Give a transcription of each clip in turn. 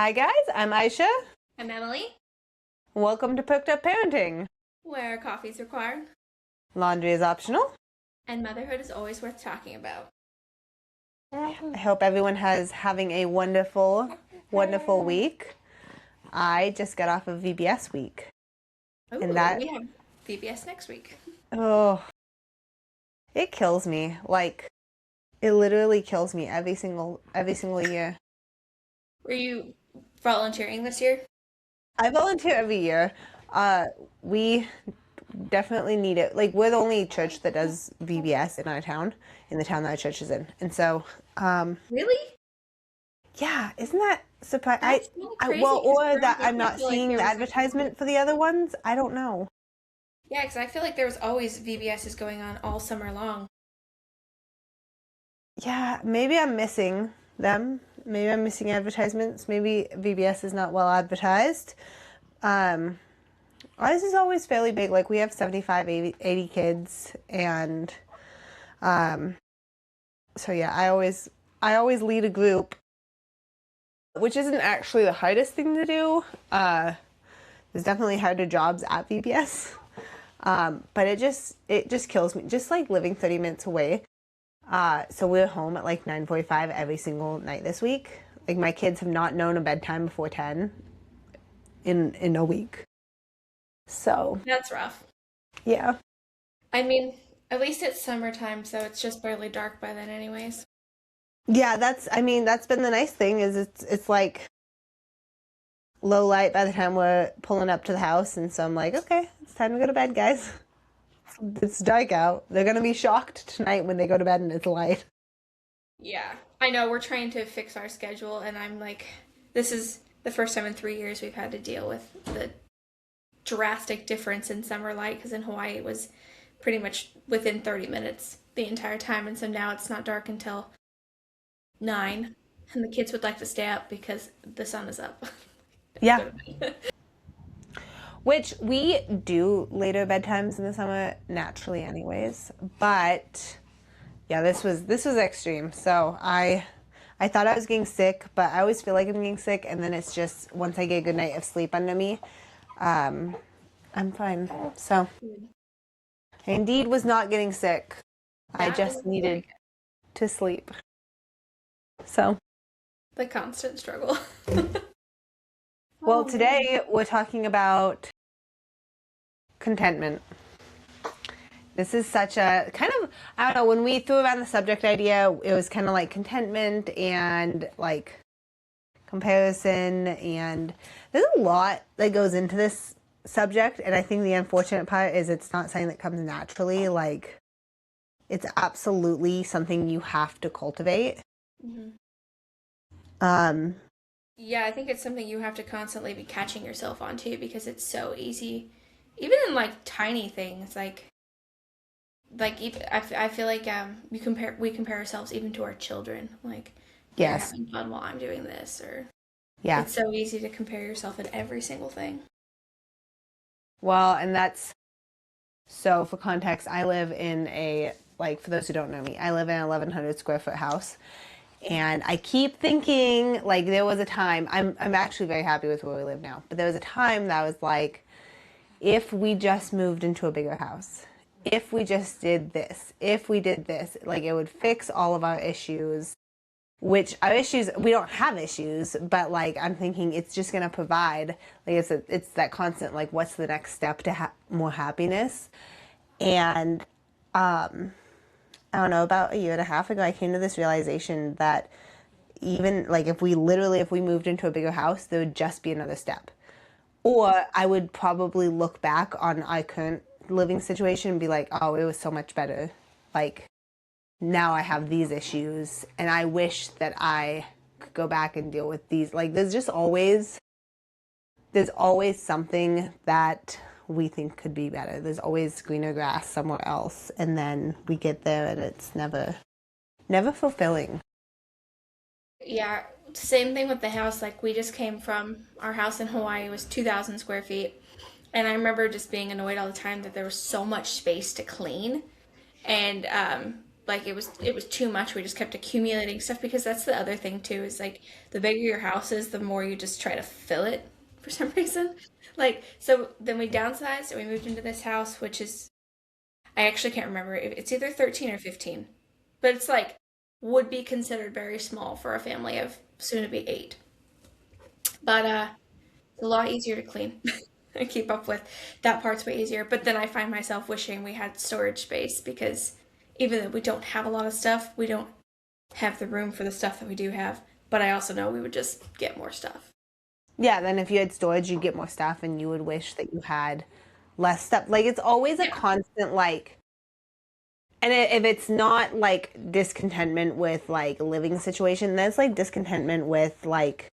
Hi guys, I'm Aisha. I'm Emily, Welcome to Perked Up Parenting. where coffee is required Laundry is optional. and motherhood is always worth talking about. I hope everyone has having a wonderful week. I just got off of VBS week. Ooh, And that we have VBS next week. oh it kills me. Like it literally kills me every single year. Were you volunteering this year? I volunteer every year. We definitely need it. Like we're the only church that does VBS in our town, in the town that our church is in. And so Really? yeah, isn't that surprising? That's so crazy. Well, Because or growing that up, I'm I not feel like seeing there the was advertisement for the other ones. I don't know. yeah, because I feel like there was always VBSs going on all summer long. Yeah, maybe I'm missing them. Maybe I'm missing advertisements. Maybe VBS is not well advertised. Um, Ours is always fairly big. Like we have 75, 80 kids, and um, so yeah, I always lead a group, which isn't actually the hardest thing to do. There's definitely harder jobs at VBS. But it just kills me. Just like living 30 minutes away. So we're home at like 9:45 every single night this week. Like my kids have not known a bedtime before 10 in a week. So That's rough. yeah. I mean, at least it's summertime, so it's just barely dark by then, anyways. Yeah, that's been the nice thing is it's like low light by the time we're pulling up to the house, and so I'm like, okay, it's time to go to bed, guys. It's dark out. They're gonna be shocked tonight when they go to bed and it's light. Yeah, I know we're trying to fix our schedule, and I'm like, this is the first time in 3 years we've had to deal with the drastic difference in summer light because in Hawaii it was pretty much within 30 minutes the entire time, and so now it's not dark until 9, and the kids would like to stay up because the sun is up. Yeah, Go to bed. which we do later bedtimes in the summer naturally, anyways. But yeah, this was extreme. So I thought I was getting sick, but I always feel like I'm getting sick, and then it's just once I get a good night of sleep under me, um, I'm fine. So I indeed was not getting sick. I That is just needed like to sleep. So, the constant struggle. well, Oh man. today we're talking about contentment. This is such a kind of, I don't know, when we threw around the subject idea, it was kind of like contentment and like comparison, and there's a lot that goes into this subject, and I think the unfortunate part is it's not something that comes naturally. Like, it's absolutely something you have to cultivate. Mhm. Um, Yeah, I think it's something you have to constantly be catching yourself on too because it's so easy, even in like tiny things. I feel like we compare ourselves even to our children. Like they're yes, having fun while I'm doing this, or yeah. it's so easy to compare yourself in every single thing. Well, and that's so for context, I live in like, for those who don't know me, I live in an 1,100 square foot house. And I keep thinking, like, there was a time, I'm actually very happy with where we live now, but there was a time that I was like, if we just moved into a bigger house, if we just did this, if we did this, like, it would fix all of our issues, which our issues, we don't have issues, but like, I'm thinking it's just going to provide, like, it's that constant, like, what's the next step to more happiness? And, I don't know, about a year and a half ago, I came to this realization that even like if we moved into a bigger house, there would just be another step. Or I would probably look back on our current living situation and be like, oh, it was so much better. Like now I have these issues and I wish that I could go back and deal with these. Like there's always something that we think could be better. There's always greener grass somewhere else, and then we get there and it's never fulfilling. Yeah, same thing with the house. Like we just came from our house in Hawaii was 2,000 square feet, and I remember just being annoyed all the time that there was so much space to clean. And like it was too much. We just kept accumulating stuff because that's the other thing too is like the bigger your house is, the more you just try to fill it for some reason. Like so then we downsized and we moved into this house, which is I actually can't remember. It's either 13 or 15. But it's like would be considered very small for a family of soon to be 8. But it's a lot easier to clean and keep up with. That part's way easier. But then I find myself wishing we had storage space because even though we don't have a lot of stuff, we don't have the room for the stuff that we do have. But I also know we would just get more stuff. Yeah, then if you had storage, you'd get more stuff and you would wish that you had less stuff. Like, it's always a Yeah. constant, like, and if it's not, like, discontentment with, like, living situation, that's, like, discontentment with, like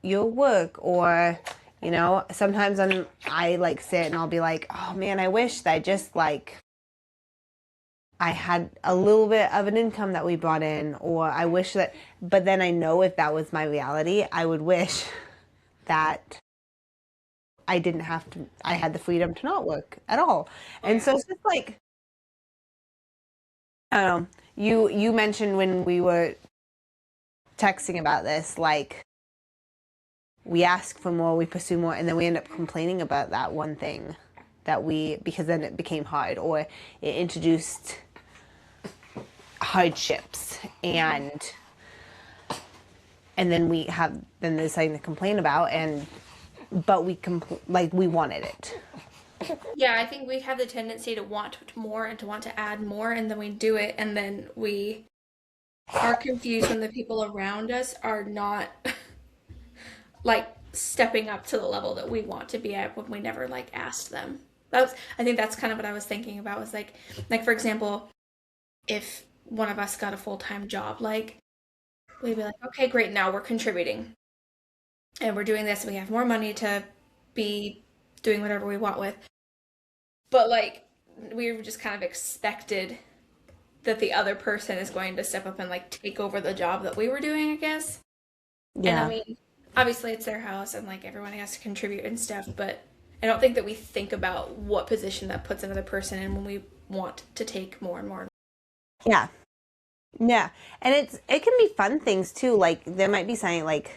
your work or, you know, sometimes I, like, sit and I'll be like, oh, man, I wish that I just, like, I had a little bit of an income that we brought in, or I wish that, but then I know if that was my reality, I would wish that I didn't have to, I had the freedom to not work at all. And so it's just like, I don't know, you mentioned when we were texting about this, like, we ask for more, we pursue more, and then we end up complaining about that one thing because then it became hard, or it introduced hardships and then there's something to complain about but we wanted it. Yeah, I think we have the tendency to want more and to want to add more, and then we do it, and then we are confused when the people around us are not like stepping up to the level that we want to be at when we never like asked them. I think that's kind of what I was thinking about was like for example, if one of us got a full-time job, like we'd be like, okay, great, now we're contributing and we're doing this and we have more money to be doing whatever we want with. But like we just kind of expected that the other person is going to step up and like take over the job that we were doing, I guess. Yeah. And I mean, obviously it's their house and like everyone has to contribute and stuff, but I don't think that we think about what position that puts another person in when we want to take more and more. Yeah. Yeah. And it can be fun things too. Like there might be something like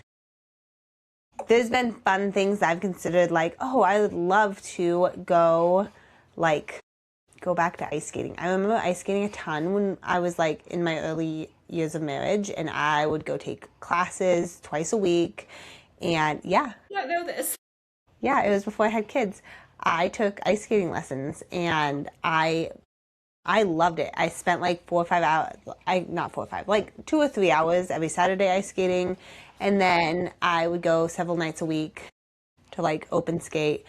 there's been fun things I've considered like, oh, I would love to go back to ice skating. I remember ice skating a ton when I was like in my early years of marriage, and I would go take classes twice a week. And yeah. I don't know this. Yeah, it was before I had kids. I took ice skating lessons and I loved it. I spent like 4 or 5 hours, not 4 or 5, like 2 or 3 hours every Saturday ice skating. And then I would go several nights a week to like open skate.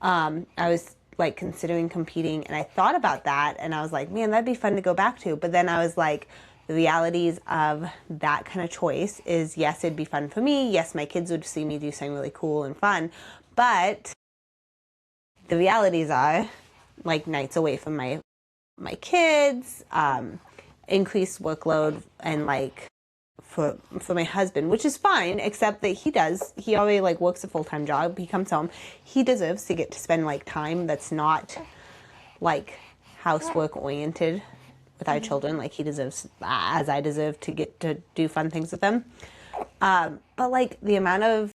I was like considering competing and I thought about that and I was like, man, that'd be fun to go back to. But then I was like, the realities of that kind of choice is, yes, it'd be fun for me. Yes, my kids would see me do something really cool and fun. But the realities are like nights away from my kids, increased workload, and like for my husband, which is fine, except that he already like works a full-time job. He comes home, he deserves to get to spend like time that's not like housework oriented with our children. Like he deserves, as I deserve, to get to do fun things with them. But like the amount of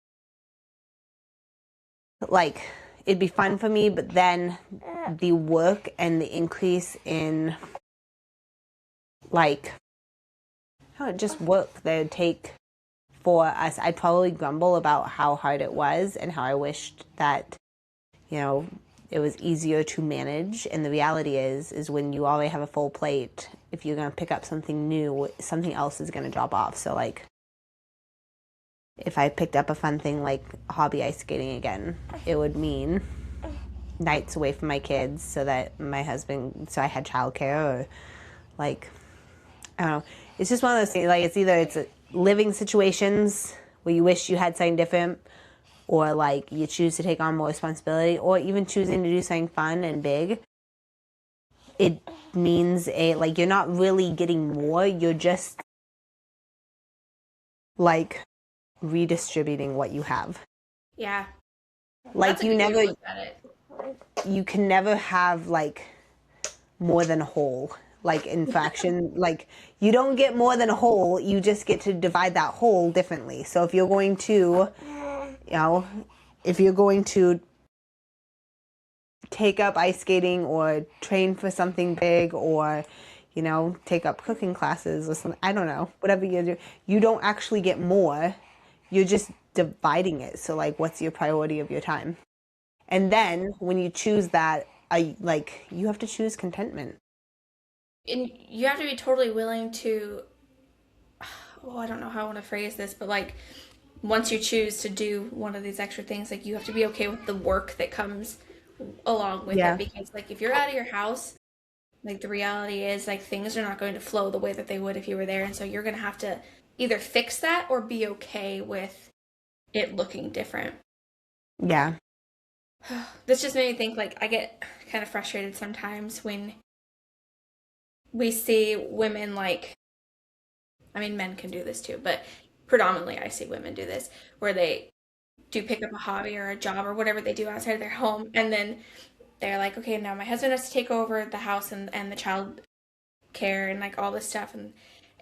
like, it'd be fun for me, but then the work and the increase in like how it just work that would take for us, I'd probably grumble about how hard it was and how I wished that, you know, it was easier to manage. And the reality is when you already have a full plate, if you're going to pick up something new, something else is going to drop off. So like if I picked up a fun thing like hobby ice skating again, it would mean nights away from my kids so that so I had childcare, or like, I don't know. It's just one of those things, like it's living situations where you wish you had something different, or like you choose to take on more responsibility, or even choosing to do something fun and big. It means like you're not really getting more, you're just like redistributing what you have. Yeah. Like That's a good way to look at it. you can never have like more than whole. Like in fraction, like you don't get more than a whole, you just get to divide that whole differently. So if you're going to, you know, if you're going to take up ice skating or train for something big or, you know, take up cooking classes or something, I don't know, whatever you do, you don't actually get more. You're just dividing it. So like, what's your priority of your time? And then when you choose that, like you have to choose contentment. And you have to be totally willing to, oh, I don't know how I want to phrase this, but like once you choose to do one of these extra things, like you have to be okay with the work that comes along with it. Yeah. Because like if you're out of your house, like the reality is like things are not going to flow the way that they would if you were there. And so you're going to have to either fix that or be okay with it looking different. Yeah. This just made me think like I get kind of frustrated sometimes when we see women like, I mean, men can do this too, but predominantly I see women do this where they do pick up a hobby or a job or whatever they do outside of their home. And then they're like, okay, now my husband has to take over the house and the child care and like all this stuff. And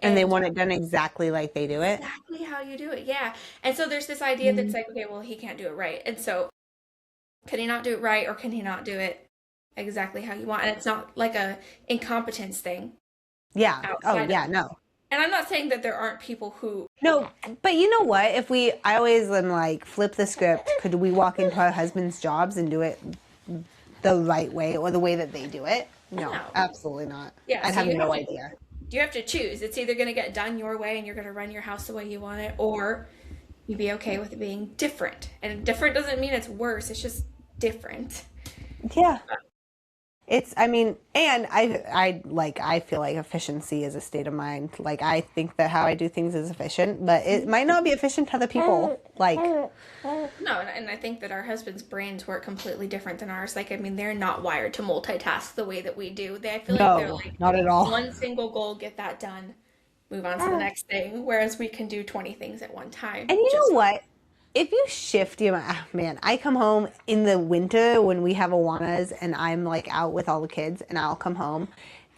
they And want it done exactly like they do it. exactly how you do it. Yeah. And so there's this idea that's like, okay, well, he can't do it right. And so can he not do it right or can he not do it exactly how you want? And it's not like a incompetence thing Yeah. Oh, outside of yeah, it. no. And I'm not saying that there aren't people who, No, but you know what? I always am like, flip the script. Could we walk into our husband's jobs and do it the right way or the way that they do it? No, no. absolutely not. Yeah, I'd so have no idea. you have to choose. It's either going to get done your way and you're going to run your house the way you want it, or you be okay with it being different. And different doesn't mean it's worse, it's just different. Yeah. I mean, and I feel like efficiency is a state of mind. Like, I think that how I do things is efficient, but it might not be efficient to other people. Like, No, and I think that our husbands' brains work completely different than ours. Like, I mean, they're not wired to multitask the way that we do. I feel like they're no, like not at all. one single goal, get that done, move on to the next thing. Whereas we can do 20 things at one time. And you Just know what? If you shift your man, I come home in the winter when we have Awanas and I'm like out with all the kids and I'll come home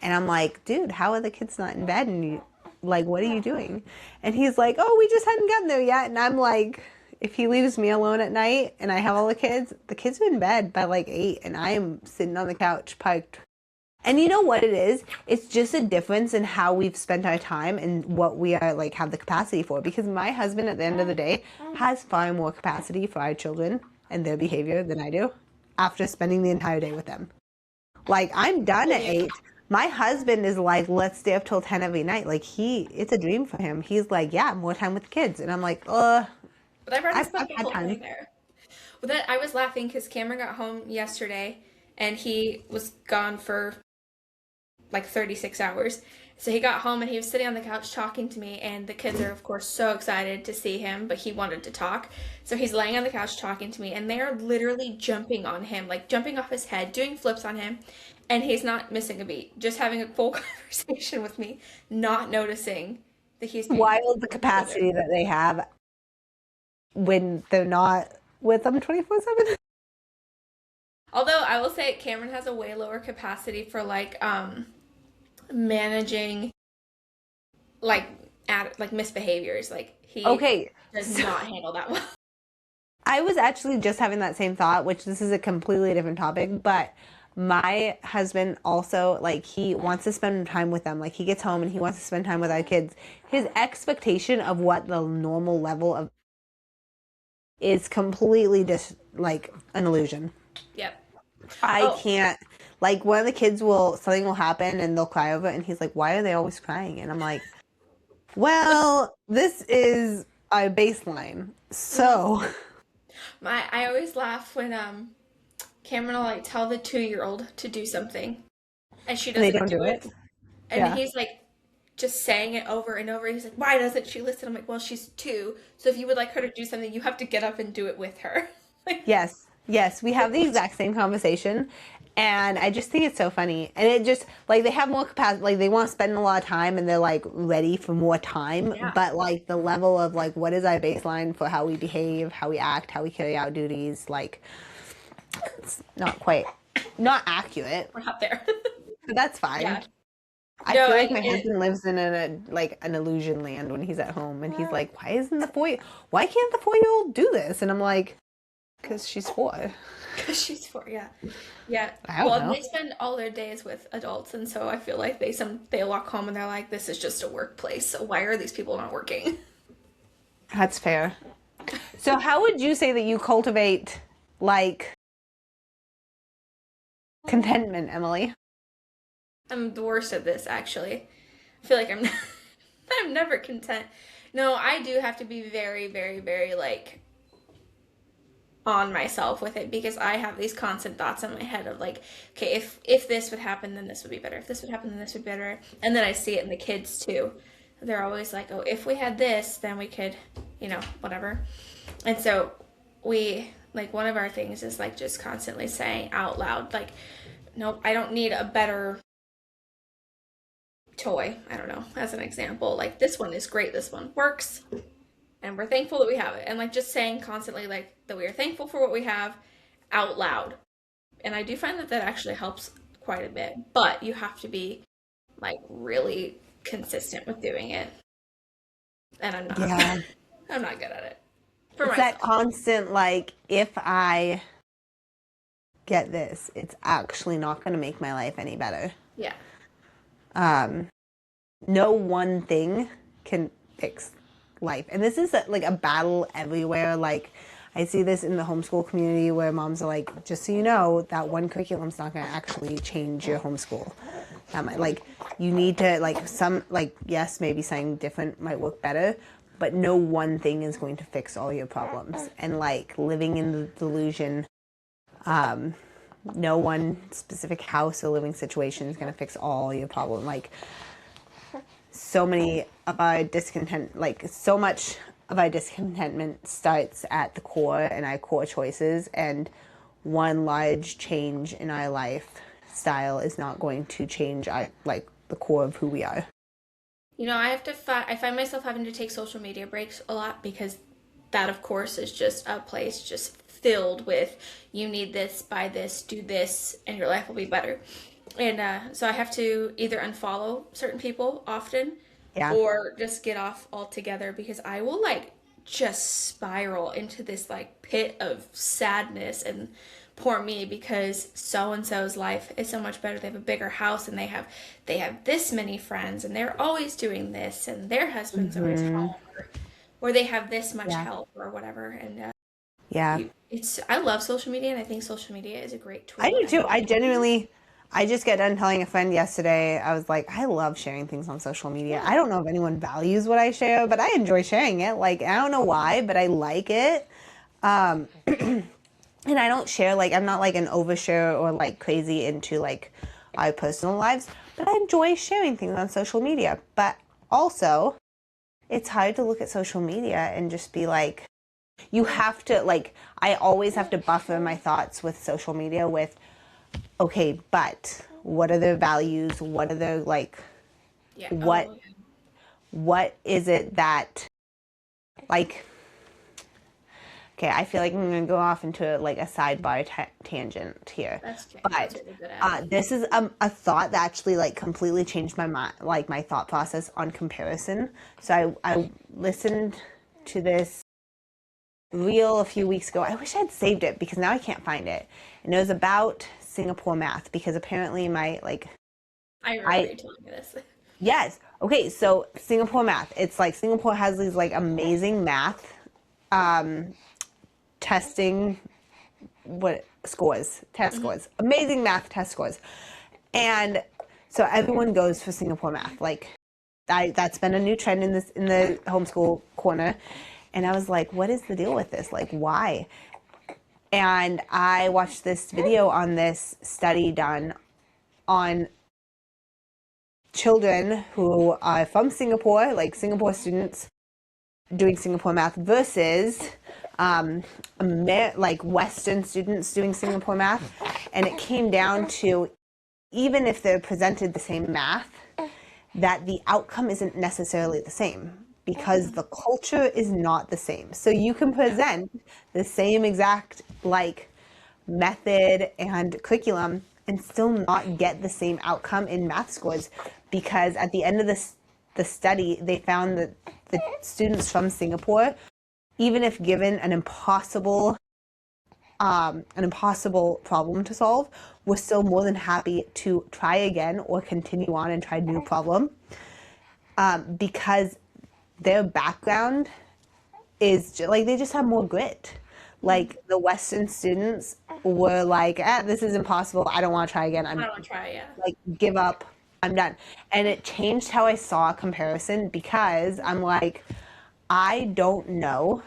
and I'm like, dude, how are the kids not in bed? And you, like, what are you doing? And he's like, oh, we just hadn't gotten there yet. And I'm like, if he leaves me alone at night and I have all the kids are in bed by like 8 and I am sitting on the couch piked. And you know what it is? It's just a difference in how we've spent our time and what we are like have the capacity for. Because my husband at the end of the day has far more capacity for our children and their behavior than I do after spending the entire day with them. Like, I'm done at 8. My husband is like, let's stay up till 10 every night. Like, it's a dream for him. He's like, yeah, more time with the kids. And I'm like, But I've already I've spent the had whole time. day there. Well, then I was laughing because Cameron got home yesterday and he was gone for like 36 hours. So he got home and he was sitting on the couch talking to me, and the kids are, of course, so excited to see him, but he wanted to talk. So he's laying on the couch talking to me, and they are literally jumping on him, like jumping off his head, doing flips on him, and he's not missing a beat, just having a full conversation with me, not noticing that he's being Wild the capacity that they have when they're not with them 24/7. Although I will say Cameron has a way lower capacity for like managing like like misbehaviors. Like he Okay. does not handle that well. I was actually just having that same thought, which this is a completely different topic, but my husband also, like, he wants to spend time with them. Like, he gets home and he wants to spend time with our kids. His expectation of what the normal level of is completely just like an illusion. Yep. I can't, like, one of the kids something will happen and they'll cry over it, and he's like, why are they always crying? And I'm like, well, this is our baseline. So I always laugh when Cameron will like tell the 2-year-old to do something and she they doesn't don't do do it. it. And Yeah. he's like just saying it over and over. He's like, why doesn't she listen? I'm like, well, she's 2. So if you would like her to do something, you have to get up and do it with her. Like, Yes, we have the exact same conversation, and I just think it's so funny. And it just, like, they have more capacity, like, they want to spend a lot of time and they're like ready for more time, yeah. but like the level of like what is our baseline for how we behave, how we act, how we carry out duties, like, it's not accurate. We're not there. but that's fine. Yeah. I No, feel and like my it, husband lives in like an illusion land when he's at home, and he's like, why can't the 4-year-old do this? And I'm like, because she's 4. because she's 4, yeah. Yeah. I don't Well, and know. they spend all their days with adults, and so I feel like they walk home and they're like, this is just a workplace, so why are these people not working? That's fair. So how would you say that you cultivate like contentment, Emily? I'm the worst at this, actually. I feel like I'm never content. No, I do have to be very, very, very like on myself with it because I have these constant thoughts in my head of like, okay, if this would happen, then this would be better. If this would happen, then this would be better. And then I see it in the kids too. They're always like, oh, if we had this, then we could, whatever. And so we like one of our things is like just constantly saying out loud, like, nope, I don't need a better toy. I don't know, as an example. Like this one is great, this one works, and we're thankful that we have it. And like just saying constantly like that we are thankful for what we have out loud. And I do find that that actually helps quite a bit. But you have to be like really consistent with doing it. And I'm not. Yeah. I'm not good at it. For It's that myself. constant like, if I get this, it's actually not going to make my life any better. Yeah. Um, no one thing can fix life. And this is like a battle everywhere. Like I see this in the homeschool community where moms are like, just so you know, that one curriculum's not going to actually change your homeschool. Like you need to like yes, maybe something different might work better, but no one thing is going to fix all your problems. And like living in the delusion, no one specific house or living situation is going to fix all your problem. Like so many of our discontent, like so much of our discontentment starts at the core and our core choices, and one large change in our lifestyle is not going to change our, like the core of who we are. I find myself having to take social media breaks a lot because that, of course, is just a place just filled with you need this, buy this, do this, and your life will be better. And so I have to either unfollow certain people often Yeah. or just get off altogether because I will like just spiral into this like pit of sadness and poor me because so and so's life is so much better. They have a bigger house and they have this many friends and they're always doing this and their husband's always home or they have this much Yeah. help or whatever. And Yeah. I love social media and I think social media is a great I tool. do too. I just got done telling a friend yesterday, I was like, I love sharing things on social media. I don't know if anyone values what I share, but I enjoy sharing it. Like, I don't know why, but I like it. And I don't share, like, I'm not like an overshare or like crazy into like our personal lives, but I enjoy sharing things on social media. But also, it's hard to look at social media and just be like, you have to, like, I always have to buffer my thoughts with social media with, okay, but what are their values? What are their, like, Yeah. what, Oh, what is it that, like, okay, I feel like I'm going to go off into like a sidebar tangent here. that's okay. But That's what we're good at. this is a thought that actually like completely changed my mind, like my thought process on comparison. So I listened to this reel a few weeks ago. I wish I had saved it because now I can't find it. And it was about Singapore math because apparently my like I remember you telling me this. yes. Okay, so Singapore math. It's like Singapore has these like amazing math testing test scores, amazing math test scores. And so everyone goes for Singapore math. Like that's been a new trend in the homeschool corner. And I was like, what is the deal with this? Like, why? And I watched this video on this study done on children who are from Singapore, like Singapore students doing Singapore math versus like Western students doing Singapore math. And it came down to, even if they're presented the same math, that the outcome isn't necessarily the same because the culture is not the same. So you can present the same exact like method and curriculum and still not get the same outcome in math scores, because at the end of the study, they found that the students from Singapore, even if given an impossible problem to solve, were still more than happy to try again or continue on and try a new problem, because their background is like they just have more grit. Like the Western students were like, this is impossible. I don't want to try again. I don't want to try, yeah. Like, give up. I'm done. And it changed how I saw a comparison, because I'm like, I don't know.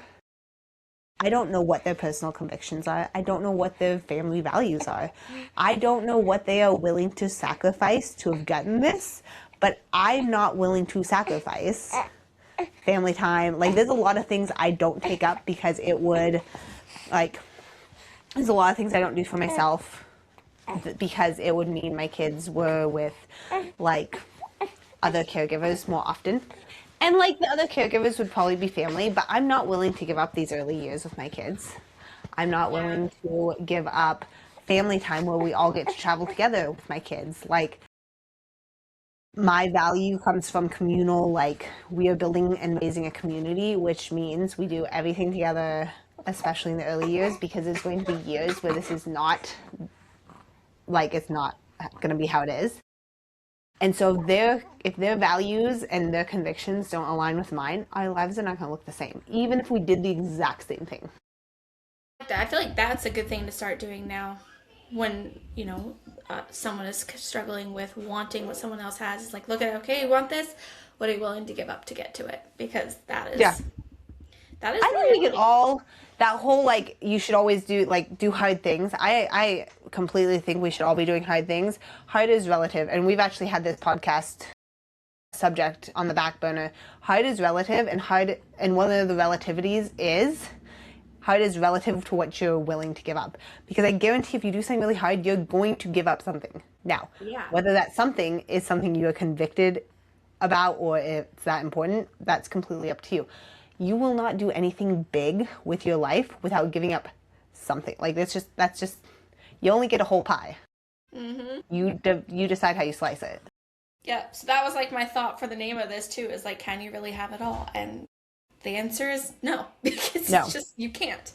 I don't know what their personal convictions are. I don't know what their family values are. I don't know what they are willing to sacrifice to have gotten this, but I'm not willing to sacrifice family time. Like, there's a lot of things I don't take up because it would, like, there's a lot of things I don't do for myself because it would mean my kids were with, like, other caregivers more often. And, like, the other caregivers would probably be family, but I'm not willing to give up these early years with my kids. I'm not willing to give up family time where we all get to travel together with my kids. Like, my value comes from communal, like, we are building and raising a community, which means we do everything together, especially in the early years, because there's going to be years where this is not, like, it's not going to be how it is. And so if their values and their convictions don't align with mine, our lives are not going to look the same, even if we did the exact same thing. I feel like that's a good thing to start doing now when, someone is struggling with wanting what someone else has. It's like, look at, okay, you want this? What are you willing to give up to get to it? Because that is... Yeah. That is. I don't think that whole, like, you should always do hard things. I completely think we should all be doing hard things. Hard is relative, and we've actually had this podcast subject on the back burner. Hard is relative, and one of the relativities is hard is relative to what you're willing to give up. Because I guarantee if you do something really hard, you're going to give up something. Now, whether that something is something you're convicted about or if it's that important, that's completely up to you. You will not do anything big with your life without giving up something. Like, that's just, you only get a whole pie. Mm-hmm. You decide how you slice it. Yeah, so that was, like, my thought for the name of this, too, is, like, can you really have it all? And the answer is no, because it's just, you can't.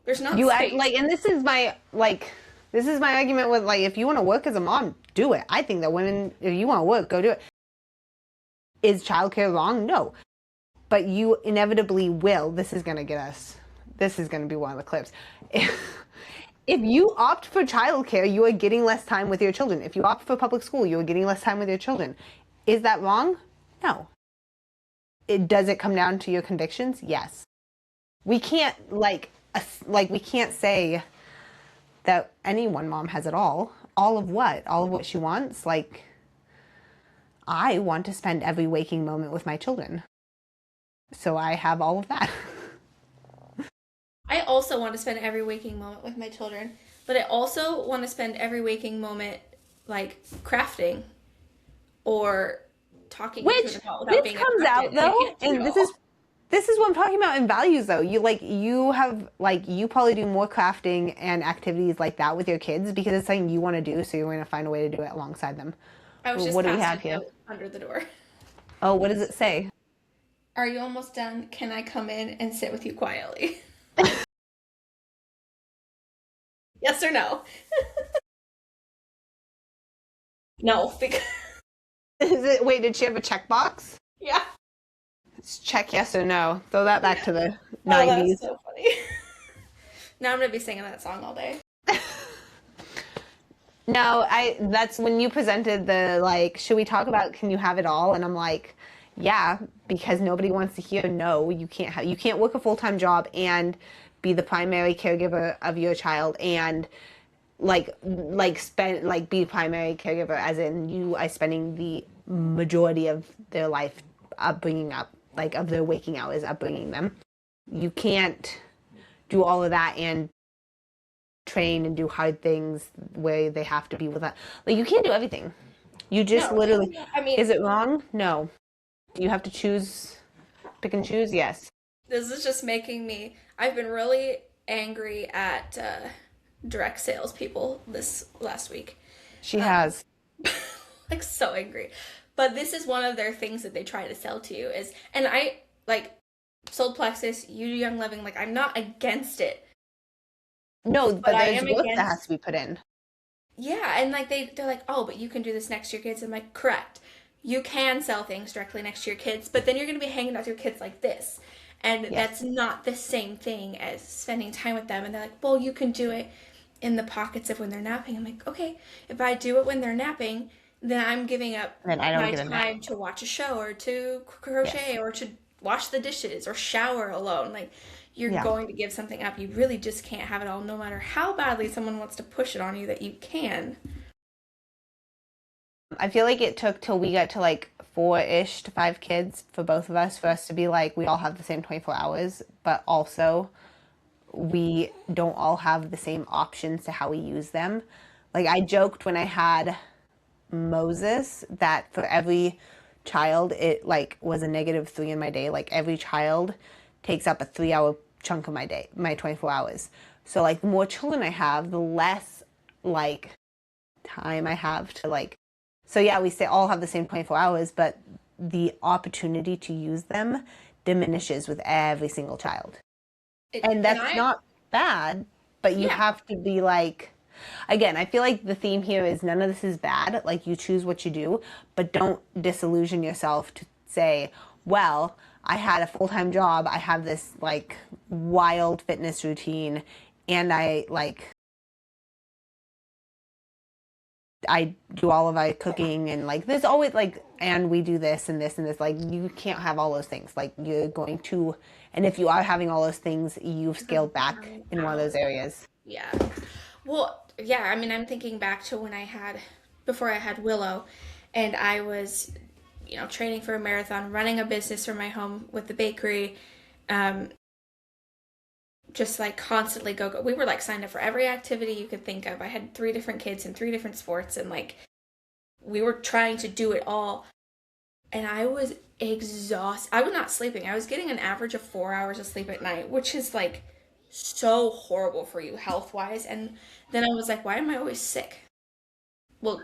There's not space. And this is my argument with, like, if you want to work as a mom, do it. I think that women, if you want to work, go do it. Is childcare wrong? No. But you inevitably will. This is going to be one of the clips. If you opt for childcare, you are getting less time with your children. If you opt for public school, you are getting less time with your children. Is that wrong? No. Does it come down to your convictions? Yes. We can't, we can't say that any one mom has it all. All of what? All of what she wants? Like, I want to spend every waking moment with my children. So I have all of that. I also want to spend every waking moment with my children, but I also want to spend every waking moment, like, crafting or talking to an adult without being comes out, though, and this is what I'm talking about in values, though. You probably do more crafting and activities like that with your kids because it's something you want to do, so you're going to find a way to do it alongside them. I was just what do we have here? Under the door. Oh, what does it say? Are you almost done? Can I come in and sit with you quietly? Yes or no? No, because... Wait, did she have a checkbox? Yeah. Let's check yes or no. Throw that back to the 90s. Oh, that's so funny. Now I'm going to be singing that song all day. No, that's when you presented the, like, should we talk about can you have it all? And I'm like, yeah, because nobody wants to hear no. You can't work a full-time job and be the primary caregiver of your child and be primary caregiver, as in you are spending the majority of their life bringing up, like, of their waking hours bringing them. You can't do all of that and train and do hard things where they have to be with that. Like, you can't do everything. You just literally. I mean, is it wrong? No. Do you have to pick and choose? Yes. This is just making me. I've been really angry at direct sales people this last week She has. Like so angry. But this is one of their things that they try to sell to you is, and I like sold plexus, you do young living, like I'm not against it, No, but but I there's am work that has against, to be put in. yeah, and like they're like, oh, but you can do this next to your kids. I'm like, correct. You can sell things directly next to your kids, but then you're gonna be hanging out with your kids like this. And Yes. that's not the same thing as spending time with them. And they're like, well, you can do it in the pockets of when they're napping. I'm like, okay, if I do it when they're napping, then I'm giving up And then I don't my get a nap. time to watch a show or to Yes. crochet or to wash the dishes or shower alone. Like, you're Yeah. going to give something up. You really just can't have it all, no matter how badly someone wants to push it on you that you can. I feel like it took till we got to like four-ish to five kids for both of us for us to be like, we all have the same 24 hours, but also we don't all have the same options to how we use them. Like I joked when I had Moses that for every child, it like was a -3 in my day. Like every child takes up a 3 hour chunk of my day, my 24 hours. So like the more children I have, the less like time I have to like, so yeah, we say all have the same 24 hours, but the opportunity to use them diminishes with every single child. And And that's I, not bad, but you yeah, have to be like, again, I feel like the theme here is none of this is bad. Like you choose what you do, but don't disillusion yourself to say, well, I had a full-time job. I have this like wild fitness routine and I do all of our cooking and like there's always like and we do this and this and this like you can't have all those things like you're going to and if you are having all those things you've the scaled back burning in one of out. those areas. Yeah. Well, yeah, I mean, I'm thinking back to when before I had Willow, and I was, training for a marathon, running a business from my home with the bakery, um, just like constantly go, go. We were like signed up for every activity you could think of. I had three different kids in three different sports, and like we were trying to do it all. And I was exhausted. I was not sleeping. I was getting an average of 4 hours of sleep at night, which is like so horrible for you health wise. And then I was like, why am I always sick? Well,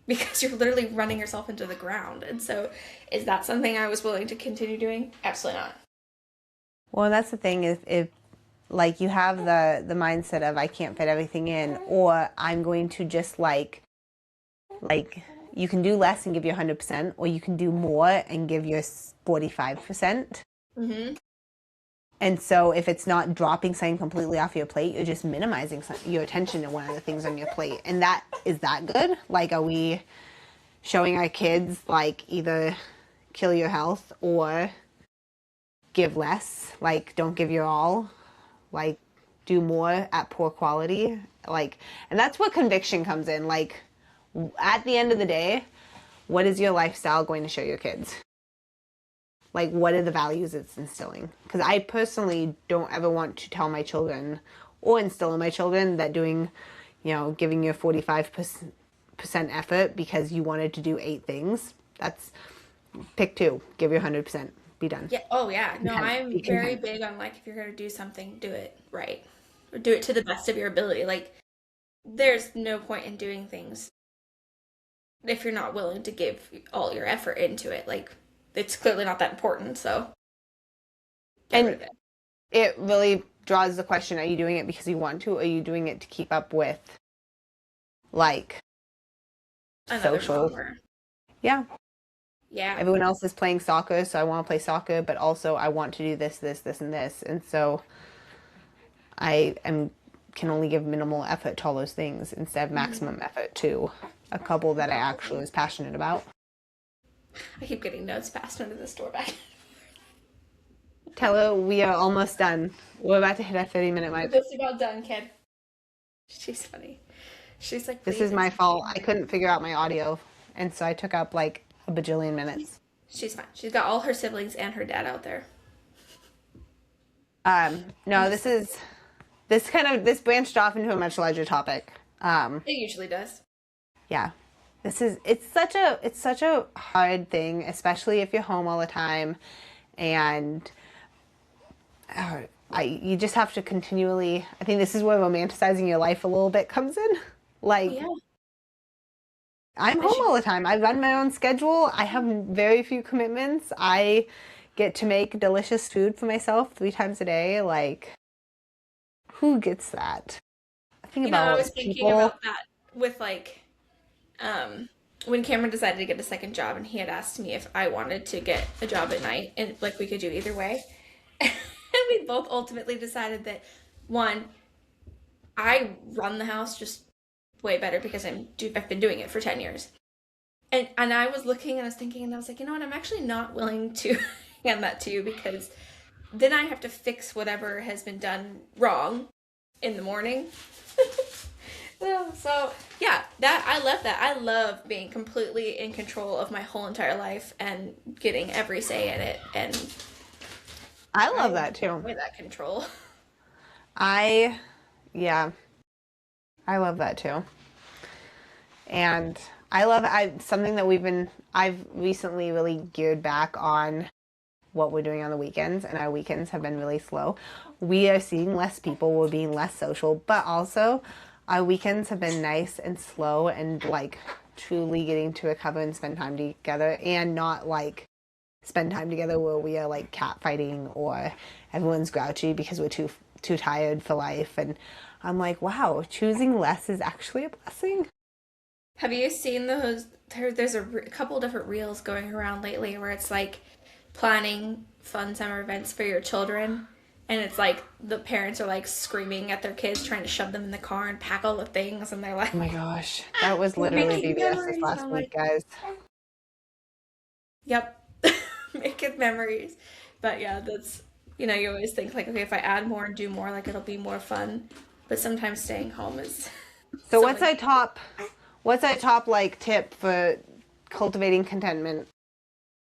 because you're literally running yourself into the ground. And so, is that something I was willing to continue doing? Absolutely not. Well, that's the thing if like you have the mindset of I can't fit everything in or I'm going to just like you can do less and give you 100% or you can do more and give you 45%. Mm-hmm. And so if it's not dropping something completely off your plate, you're just minimizing your attention to one of the things on your plate. And that is that good? Like, are we showing our kids like either kill your health or give less? Like, don't give your all. Like, do more at poor quality. Like, and that's where conviction comes in. Like, at the end of the day, what is your lifestyle going to show your kids? Like what are the values it's instilling? Because I personally don't ever want to tell my children or instill in my children that doing, giving you 45% effort because you wanted to do eight things. That's pick two, give your 100%, be done. Yeah. Oh, yeah. No, Be I'm very content. big on like if you're going to do something, do it right or do it to the best of your ability. Like, there's no point in doing things if you're not willing to give all your effort into it. Like, it's clearly not that important. So, get rid And of it. it really draws the question, are you doing it because you want to, or are you doing it to keep up with like Another social? mom or, Yeah. yeah. Everyone else is playing soccer, so I want to play soccer, but also I want to do this, this, this, and this. And so I am can only give minimal effort to all those things instead of Mhm. maximum effort to a couple that I actually was passionate about. I keep getting notes passed under the store back. Tell her we are almost done. We're about to hit our 30-minute We're mark. just about done, kid. She's funny. She's like, This please is my fault. explain. I couldn't figure out my audio, and so I took up like a bajillion minutes. She's fine. She's got all her siblings and her dad out there. No, this branched off into a much larger topic. It usually does. Yeah, it's such a hard thing, especially if you're home all the time, and you just have to continually. I think this is where romanticizing your life a little bit comes in. Oh, Like yeah. I'm I home should. all the time. I run my own schedule. I have very few commitments. I get to make delicious food for myself 3 times a day. Like, who gets that? I think I about was thinking people. about that with um, when Cameron decided to get a second job, and he had asked me if I wanted to get a job at night, and like we could do either way. And we both ultimately decided that one, I run the house just way better because I've been doing it for 10 years. And I was looking and I was thinking and I was like, you know what, I'm actually not willing to hand that to you because then I have to fix whatever has been done wrong in the morning. So yeah, that I love that. I love being completely in control of my whole entire life and getting every say in it. And I I love that too. enjoy that control. I, yeah, I love that too. And something that I've recently really geared back on what we're doing on the weekends, and our weekends have been really slow. We are seeing less people, we're being less social, but also our weekends have been nice and slow and like truly getting to recover and spend time together and not like spend time together where we are like catfighting or everyone's grouchy because we're too tired for life. And I'm like, wow, choosing less is actually a blessing. Have you seen those? There's a couple different reels going around lately where it's like planning fun summer events for your children. And it's like the parents are like screaming at their kids, trying to shove them in the car and pack all the things. And they're like, Oh my gosh, that was we're literally making BBS this memories. And last I'm week, like, guys. yep, making memories. But yeah, you always think like, okay, if I add more and do more, like it'll be more fun. But sometimes staying home is So so much. what's our top like tip for cultivating contentment?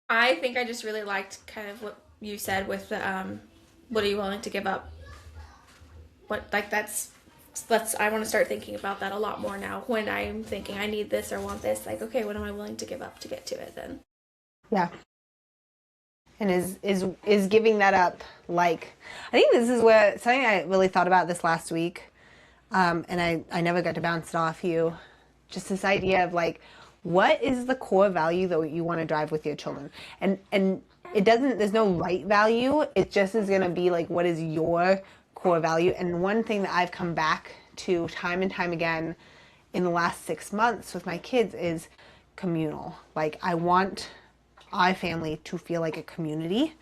I think I just really liked kind of what you said with the what are you willing to give up? What like that's I want to start thinking about that a lot more now when I'm thinking I need this or want this. Like, okay, what am I willing to give up to get to it then? Yeah. And is giving that up like I think this is where something I really thought about this last week. And I never got to bounce it off you. Just this idea of like, what is the core value that you want to drive with your children? And it doesn't, there's no right value. It just is going to be like, what is your core value? And one thing that I've come back to time and time again in the last 6 months with my kids is communal. Like, I want our family to feel like a community,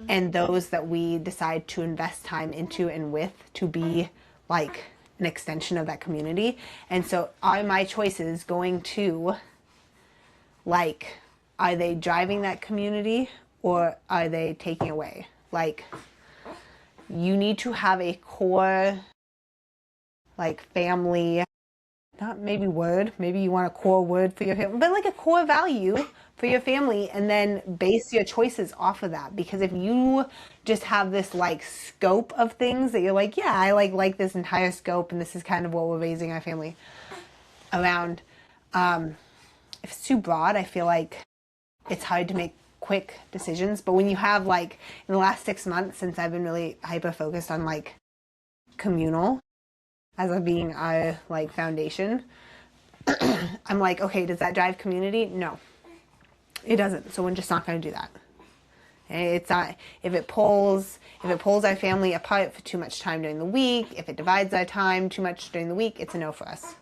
and those that we decide to invest time into and with to be like an extension of that community. And so are my choices going to like, are they driving that community or are they taking away? Like, you need to have a core like family, not maybe word, maybe you want a core word for your family, but like a core value for your family, and then base your choices off of that. Because if you just have this like scope of things that you're like, yeah, I like this entire scope and this is kind of what we're raising our family around, if it's too broad, I feel like it's hard to make quick decisions. But when you have like in the last 6 months since I've been really hyper focused on like communal as of being our like foundation, I'm like, okay, does that drive community? No, it doesn't. So we're just not going to do that. It's not, if it pulls our family apart for too much time during the week, if it divides our time too much during the week, it's a no for us.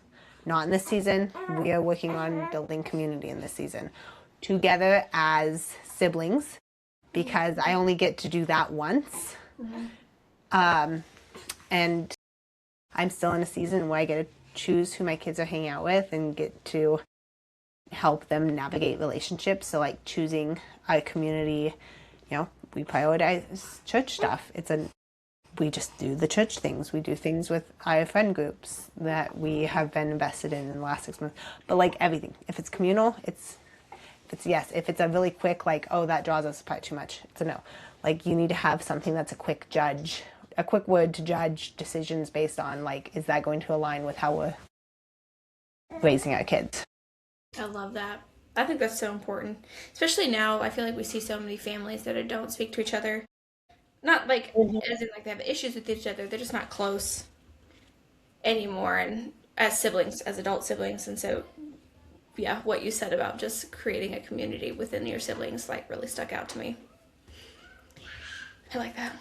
Not in this season. We are working on building community in this season together as siblings, because I only get to do that once. And I'm still in a season where I get to choose who my kids are hanging out with and get to help them navigate relationships. So like choosing a community, we prioritize church stuff. We just do the church things. We do things with our friend groups that we have been invested in the last 6 months. But like everything, if it's communal, it's yes. If it's a really quick, like, oh, that draws us apart too much, it's a no. Like, you need to have something that's a quick word to judge decisions based on, like, is that going to align with how we're raising our kids? I love that. I think that's so important. Especially now, I feel like we see so many families that don't speak to each other. Not like as in like they have issues with each other, they're just not close anymore and as siblings, as adult siblings. And so yeah, what you said about just creating a community within your siblings, like, really stuck out to me. I like that.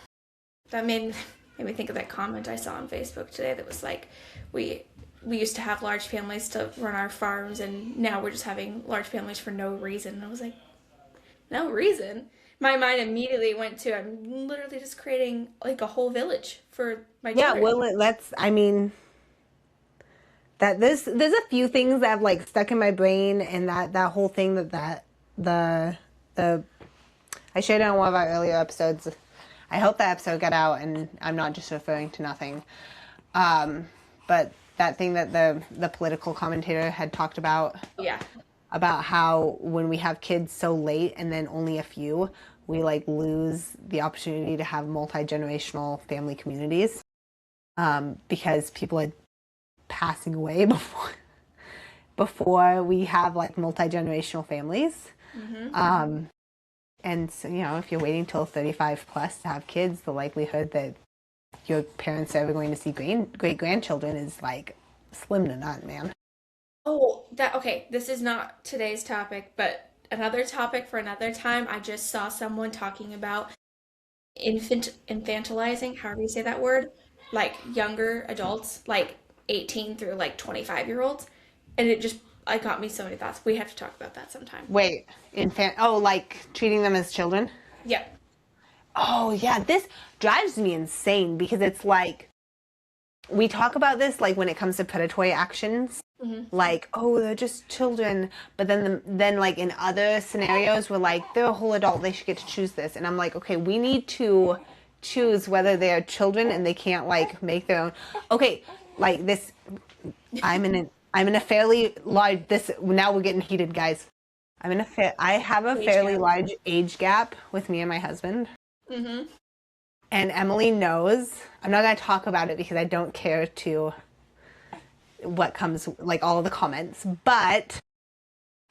That made me think of that comment I saw on Facebook today that was like, we used to have large families to run our farms, and now we're just having large families for no reason. And I was like, no reason? My mind immediately went to, I'm literally just creating like a whole village for my Yeah, children. well, I mean, that there's a few things that have like stuck in my brain, and that whole thing the I shared it on one of our earlier episodes. I hope that episode got out and I'm not just referring to nothing. But that thing that the political commentator had talked Yeah. about how when we have kids so late and then only a few, we like lose the opportunity to have multi-generational family communities, because people are passing away before we have like multi-generational families. And so, if you're waiting till 35 plus to have kids, the likelihood that your parents are ever going to see great grandchildren is like slim to none, man. Oh, okay. This is not today's topic, but another topic for another time. I just saw someone talking about infantilizing, however you say that word, like younger adults, like 18 through like 25-year-olds. And it just, I got me so many thoughts. We have to talk about that sometime. Wait, like treating them as children? Yeah. Oh, yeah, this drives me insane because it's like, we talk about this like when it comes to predatory actions, like, oh, they're just children. But then like in other scenarios, we're like, they're a whole adult, they should get to choose this. And I'm like, okay, we need to choose whether they're children and they can't like make their own. Okay, like this, I'm in a fairly large, now we're getting heated, guys. I have a fairly large age gap with me and my husband. And Emily knows. I'm not going to talk about it because I don't care to what comes, like all of the comments. But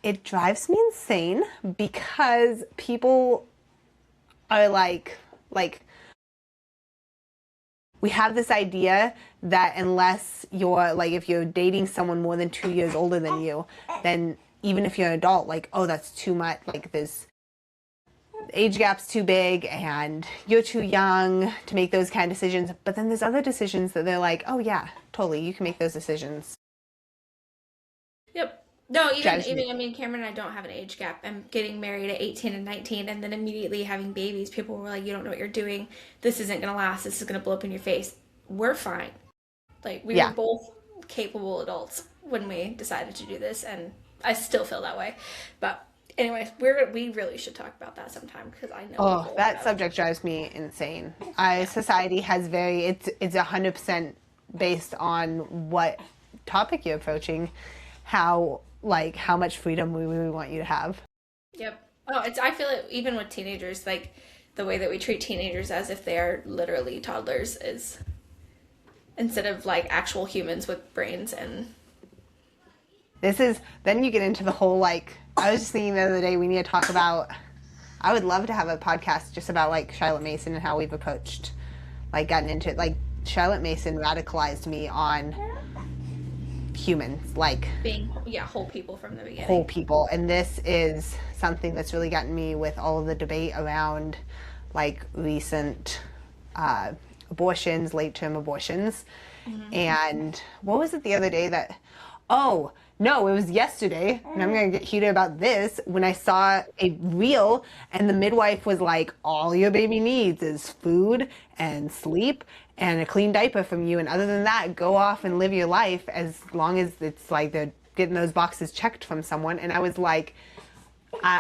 it drives me insane because people are like we have this idea that unless you're like, if you're dating someone more than 2 years older than you, then even if you're an adult, like, oh, that's too much. Like this age gap's too big and you're too young to make those kind of decisions. But then there's other decisions that they're like, oh yeah, totally, you can make those decisions. Yep. No, even I mean, Cameron and I don't have an age gap. I'm getting married at 18 and 19 and then immediately having babies. People were like, you don't know what you're doing. This isn't going to last. This is going to blow up in your face. We're fine. Like, we were both capable adults when we decided to do this, and I still feel that way. But anyways, we really should talk about that sometime because I know. Oh, that subject drives me insane. Society has it's 100% based on what topic you're approaching, how much freedom we really want you to have. Yep. Oh, I feel it even with teenagers, like the way that we treat teenagers as if they are literally toddlers is, instead of like actual humans with brains. And then you get into the whole, like, I was just thinking the other day, we need to talk about, I would love to have a podcast just about like Charlotte Mason and how we've approached, like, gotten into it. Like, Charlotte Mason radicalized me on humans, like being whole people from the beginning. Whole people. And this is something that's really gotten me with all of the debate around like recent abortions, late term abortions. And what was it the other day that, oh no, it was yesterday, and I'm gonna get heated about this, when I saw a reel and the midwife was like, all your baby needs is food and sleep and a clean diaper from you, and other than that, go off and live your life as long as it's like they're getting those boxes checked from someone. And I was like,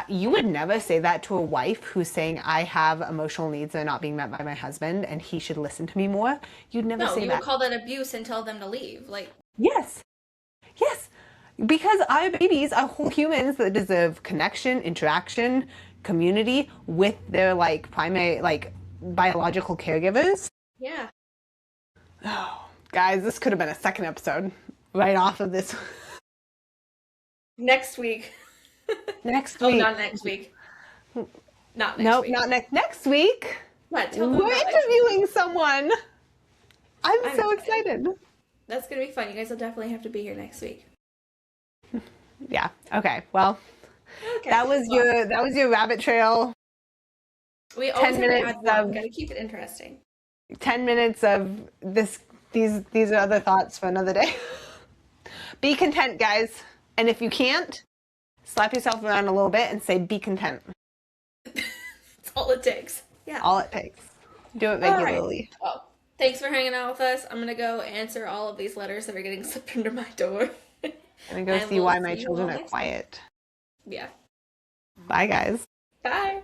you would never say that to a wife who's saying, I have emotional needs that are not being met by my husband and he should listen to me more. You'd never say that. No, you would call that abuse and tell them to leave. Like, yes, because our babies are whole humans that deserve connection, interaction, community with their like primary, like, biological caregivers. Yeah. Oh, guys, this could have been a second episode right off of this. Next week. Next Oh, week. not next week. Not next Nope, week. not next week. What? Tell them We're about interviewing someone. I'm so excited. That's going to be fun. You guys will definitely have to be here next week. Yeah. Okay. Well, Okay. that was your rabbit trail. We always 10 have to minutes add one. of Gotta keep it interesting. 10 minutes of this. These are other thoughts for another day. Be content, guys. And if you can't, slap yourself around a little bit and say, be content. That's all it takes. Yeah. All it takes. Do it All right. regularly. Well, thanks for hanging out with us. I'm gonna go answer all of these letters that are getting slipped under my door. And go And see we'll why my see you all children are next time. quiet. Yeah. Bye, guys. Bye.